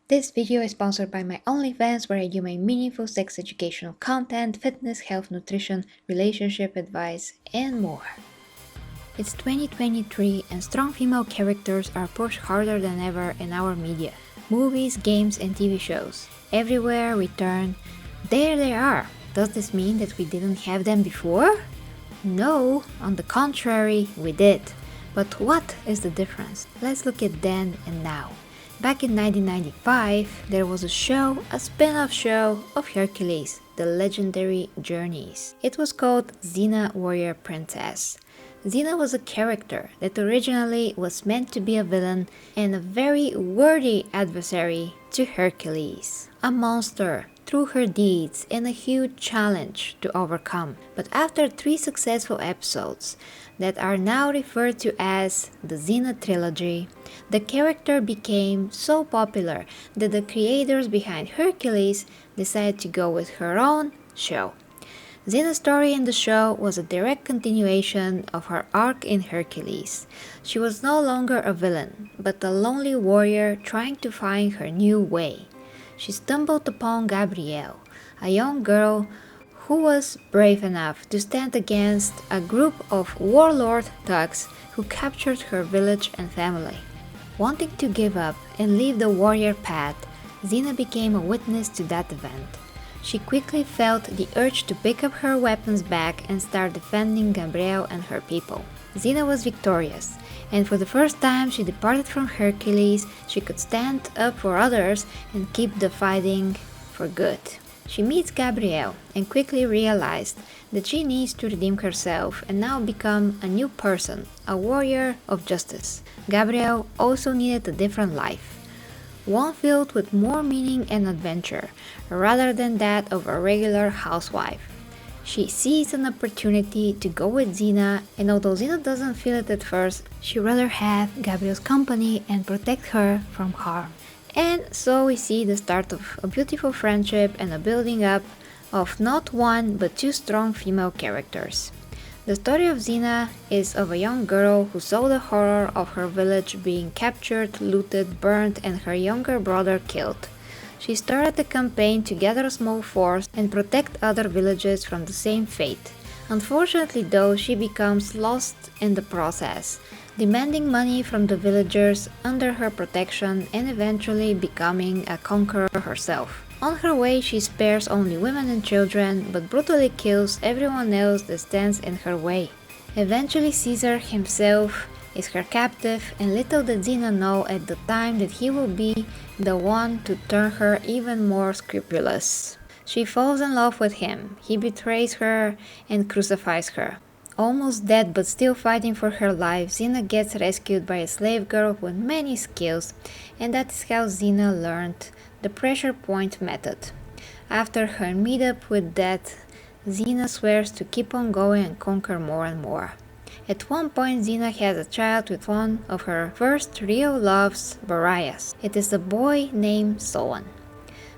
This video is sponsored by my OnlyFans, where I do my meaningful sex educational content, fitness, health, nutrition, relationship advice, and more. It's 2023 and strong female characters are pushed harder than ever in our media. Movies, games, and TV shows. Everywhere we turn, there they are. Does this mean that we didn't have them before? No, on the contrary, we did. But what is the difference? Let's look at then and now. Back in 1995, there was a spin-off show of Hercules, The Legendary Journeys. It was called Xena Warrior Princess. Xena was a character that originally was meant to be a villain and a very worthy adversary to Hercules. A monster through her deeds and a huge challenge to overcome. But after 3 successful episodes that are now referred to as the Xena trilogy, the character became so popular that the creators behind Hercules decided to go with her own show. Xena's story in the show was a direct continuation of her arc in Hercules. She was no longer a villain, but a lonely warrior trying to find her new way. She stumbled upon Gabrielle, a young girl who was brave enough to stand against a group of warlord thugs who captured her village and family. Wanting to give up and leave the warrior path, Xena became a witness to that event. She quickly felt the urge to pick up her weapons back and start defending Gabrielle and her people. Xena was victorious, and for the first time she departed from Hercules. She could stand up for others and keep the fighting for good. She meets Gabrielle and quickly realized that she needs to redeem herself and now become a new person, a warrior of justice. Gabrielle also needed a different life, one filled with more meaning and adventure, rather than that of a regular housewife. She sees an opportunity to go with Xena, and although Xena doesn't feel it at first, she'd rather have Gabrielle's company and protect her from harm. And so we see the start of a beautiful friendship and a building up of not one but 2 strong female characters. The story of Xena is of a young girl who saw the horror of her village being captured, looted, burned, and her younger brother killed. She started a campaign to gather a small force and protect other villages from the same fate. Unfortunately though, she becomes lost in the process, demanding money from the villagers under her protection and eventually becoming a conqueror herself. On her way, she spares only women and children, but brutally kills everyone else that stands in her way. Eventually, Caesar himself is her captive, and little did Xena know at the time that he will be the one to turn her even more scrupulous. She falls in love with him, he betrays her and crucifies her. Almost dead but still fighting for her life, Xena gets rescued by a slave girl with many skills, and that is how Xena learned the pressure point method. After her meetup with death, Xena swears to keep on going and conquer more and more. At one point, Xena has a child with one of her first real loves, Boreas. It is a boy named Soan.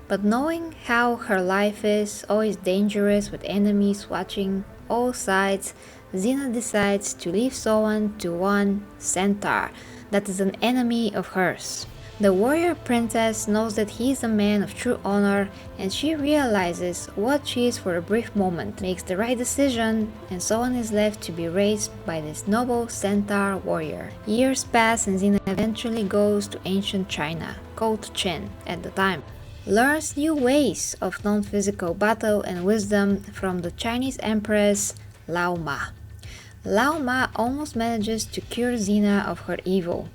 But knowing how her life is always dangerous with enemies watching all sides, Xena decides to leave Soan to one Centaur that is an enemy of hers. The warrior princess knows that he is a man of true honor, and she realizes what she is for a brief moment, makes the right decision, and Soan is left to be raised by this noble Centaur warrior. Years pass and Xena eventually goes to ancient China, called Qin at the time. Learns new ways of non-physical battle and wisdom from the Chinese empress Lao Ma. Lao Ma almost manages to cure Xena of her evil.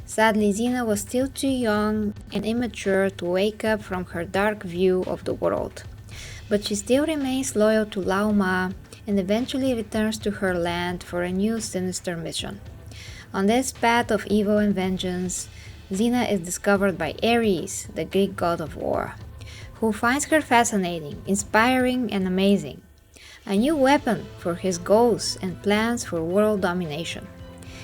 Sadly, Xena was still too young and immature to wake up from her dark view of the world. But she still remains loyal to Lao Ma and eventually returns to her land for a new sinister mission. On this path of evil and vengeance, Xena is discovered by Ares, the Greek god of war, who finds her fascinating, inspiring, and amazing. A new weapon for his goals and plans for world domination.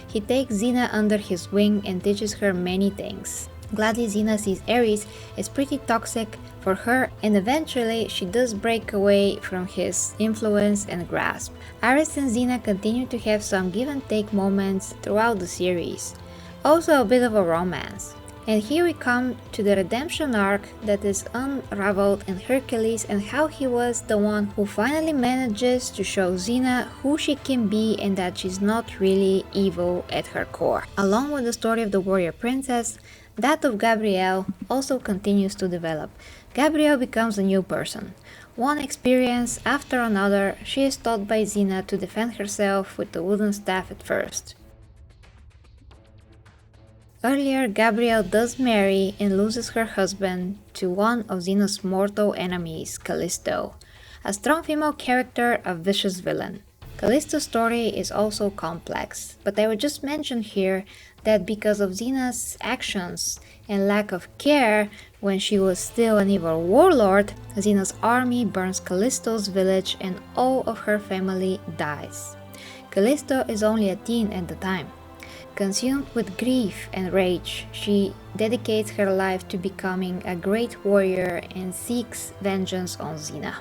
He takes Xena under his wing and teaches her many things. Gladly, Xena sees Ares is pretty toxic for her, and eventually she does break away from his influence and grasp. Ares and Xena continue to have some give and take moments throughout the series. Also a bit of a romance. And here we come to the redemption arc that is unraveled in Hercules and how he was the one who finally manages to show Xena who she can be and that she's not really evil at her core. Along with the story of the warrior princess, that of Gabrielle also continues to develop. Gabrielle becomes a new person. One experience after another, she is taught by Xena to defend herself with the wooden staff at first. Earlier, Gabrielle does marry and loses her husband to one of Xena's mortal enemies, Callisto, a strong female character, a vicious villain. Callisto's story is also complex, but I would just mention here that because of Xena's actions and lack of care when she was still an evil warlord, Xena's army burns Callisto's village and all of her family dies. Callisto is only a teen at the time. Consumed with grief and rage, she dedicates her life to becoming a great warrior and seeks vengeance on Xena.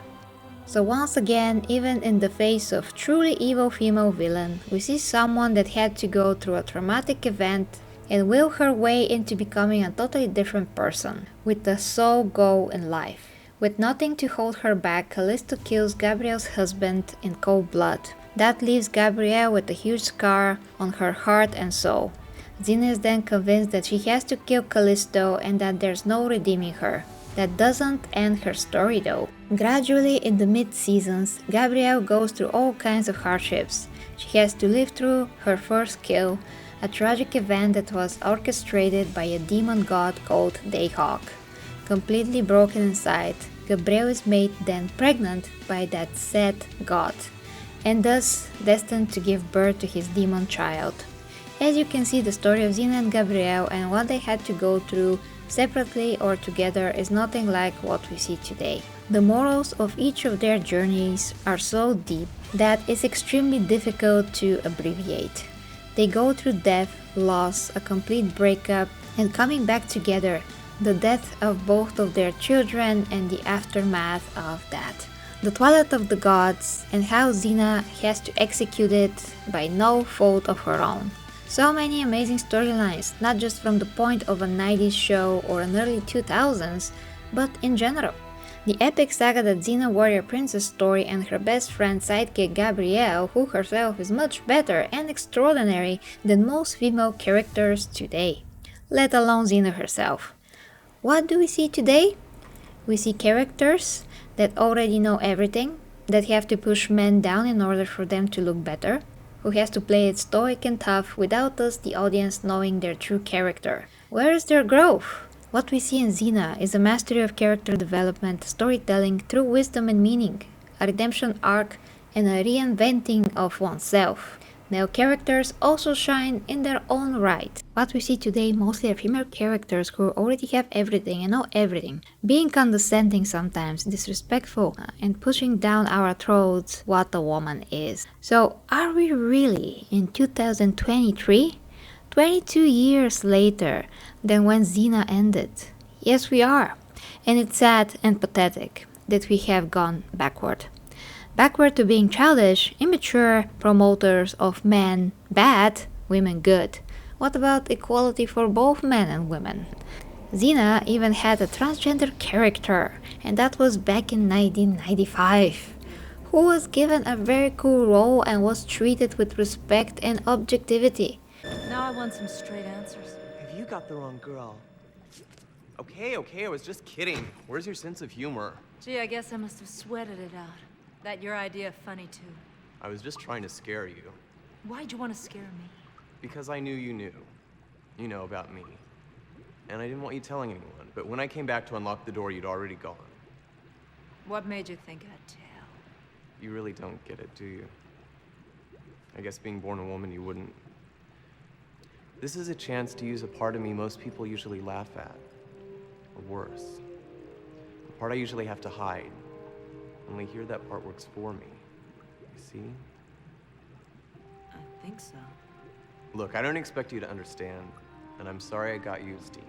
So once again, even in the face of truly evil female villain, we see someone that had to go through a traumatic event and will her way into becoming a totally different person, with a sole goal in life. With nothing to hold her back, Callisto kills Gabrielle's husband in cold blood. That leaves Gabrielle with a huge scar on her heart and soul. Xena is then convinced that she has to kill Callisto and that there's no redeeming her. That doesn't end her story though. Gradually, in the mid-seasons, Gabrielle goes through all kinds of hardships. She has to live through her first kill, a tragic event that was orchestrated by a demon god called Dayhawk. Completely broken inside, Gabrielle is made then pregnant by that said god, and thus destined to give birth to his demon child. As you can see, the story of Xena and Gabrielle and what they had to go through separately or together is nothing like what we see today. The morals of each of their journeys are so deep that it's extremely difficult to abbreviate. They go through death, loss, a complete breakup, and coming back together, the death of both of their children and the aftermath of that. The Twilight of the Gods and how Xena has to execute it by no fault of her own. So many amazing storylines, not just from the point of a 90s show or an early 2000s, but in general. The epic saga that Xena warrior princess story and her best friend sidekick Gabrielle, who herself is much better and extraordinary than most female characters today, let alone Xena herself. What do we see today? We see characters that already know everything, that have to push men down in order for them to look better, who has to play it stoic and tough without us, the audience, knowing their true character. Where is their growth? What we see in Xena is a mastery of character development, storytelling through wisdom and meaning, a redemption arc, and a reinventing of oneself. Male characters also shine in their own right. What we see today mostly are female characters who already have everything and know everything, being condescending sometimes, disrespectful, and pushing down our throats what a woman is. So are we really in 2023? 22 years later than when Xena ended. Yes, we are. And it's sad and pathetic that we have gone backward. Backward to being childish, immature promoters of men bad, women good. What about equality for both men and women? Xena even had a transgender character, and that was back in 1995, who was given a very cool role and was treated with respect and objectivity. Now I want some straight answers. Have you got the wrong girl? Okay, I was just kidding. Where's your sense of humor? Gee, I guess I must have sweated it out. That your idea funny too. I was just trying to scare you. Why'd you want to scare me? Because I knew you knew. You know about me. And I didn't want you telling anyone. But when I came back to unlock the door, you'd already gone. What made you think I'd tell? You really don't get it, do you? I guess being born a woman, you wouldn't. This is a chance to use a part of me most people usually laugh at. Or worse. A part I usually have to hide. Only here that part works for me. You see? I think so. Look, I don't expect you to understand, and I'm sorry I got you steamed.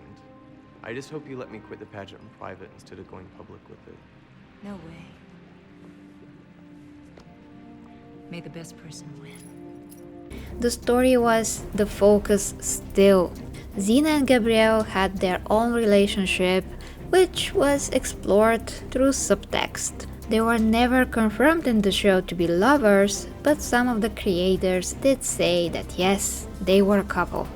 I just hope you let me quit the pageant in private instead of going public with it. No way. May the best person win. The story was the focus still. Xena and Gabrielle had their own relationship, which was explored through subtext. They were never confirmed in the show to be lovers, but some of the creators did say that yes, they were a couple.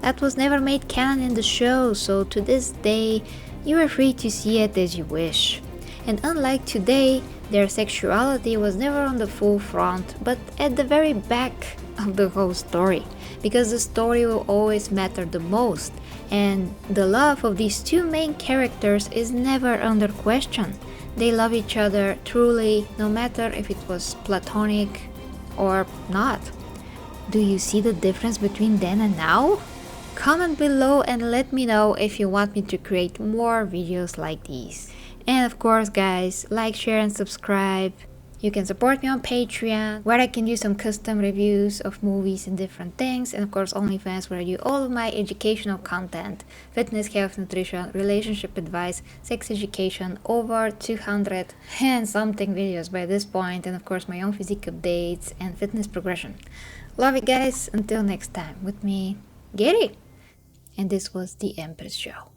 That was never made canon in the show, so to this day, you are free to see it as you wish. And unlike today, their sexuality was never on the full front, but at the very back of the whole story, because the story will always matter the most, and the love of these two main characters is never under question. They love each other truly, no matter if it was platonic or not. Do you see the difference between then and now? Comment below and let me know if you want me to create more videos like these. And of course guys, like, share and subscribe. You can support me on Patreon, where I can do some custom reviews of movies and different things, and of course OnlyFans, where I do all of my educational content, fitness, health, nutrition, relationship advice, sex education, over 200 and something videos by this point, and of course my own physique updates and fitness progression. Love it guys, until next time, with me, Gary, and this was the Empress Show.